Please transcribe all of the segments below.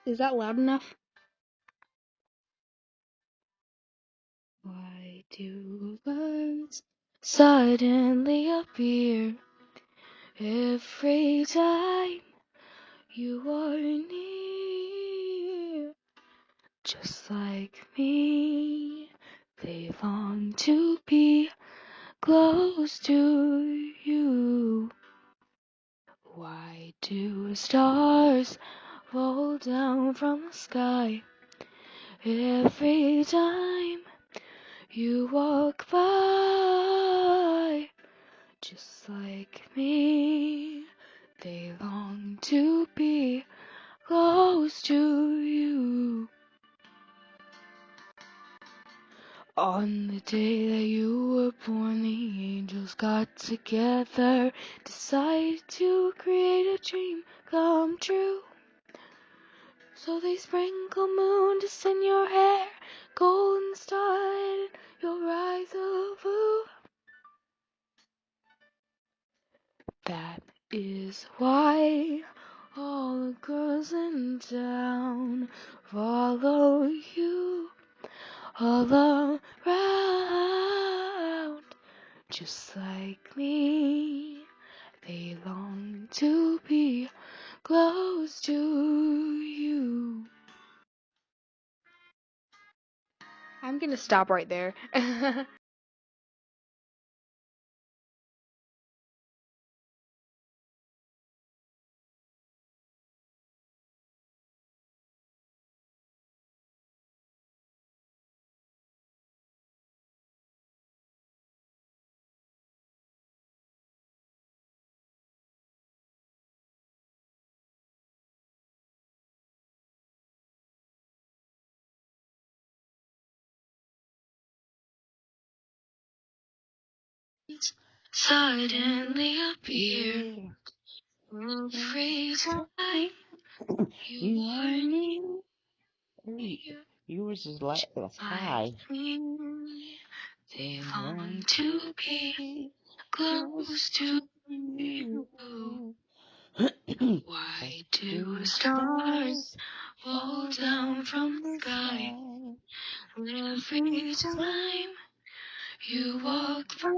Is that loud enough? Why do birds suddenly appear every time you are near? Just like me, they long to be close to you. Why do stars fall down from the sky every time you walk by? Just like me, they long to be close to you. On the day that you were born, the angels got together, decided to create a dream come true. So they sprinkle moon dust in your hair, golden star in your eyes of blue. That is why all the girls in town follow you all around. Just like me, they long to be close to you. I'm gonna stop right there. Suddenly appear every time you are near. Yours is high. They long to be close to you. Why do stars fall down from the sky every time you walk by?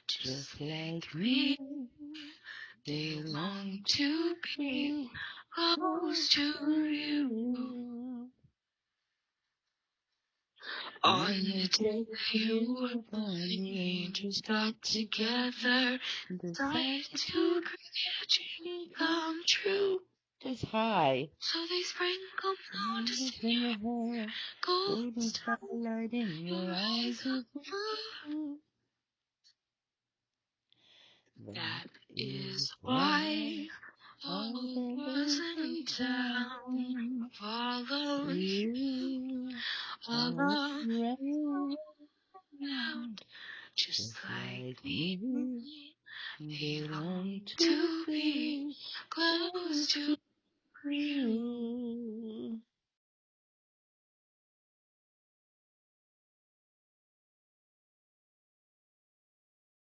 Just like me, they long to be close to you. On the day that you were born, the angels got together, decided to create a dream come true. Just high. So they sprinkle moon dust in your hair, golden starlight in your eyes of blue. That is why all the boys in town follow you all around. Just like me, they long to be close to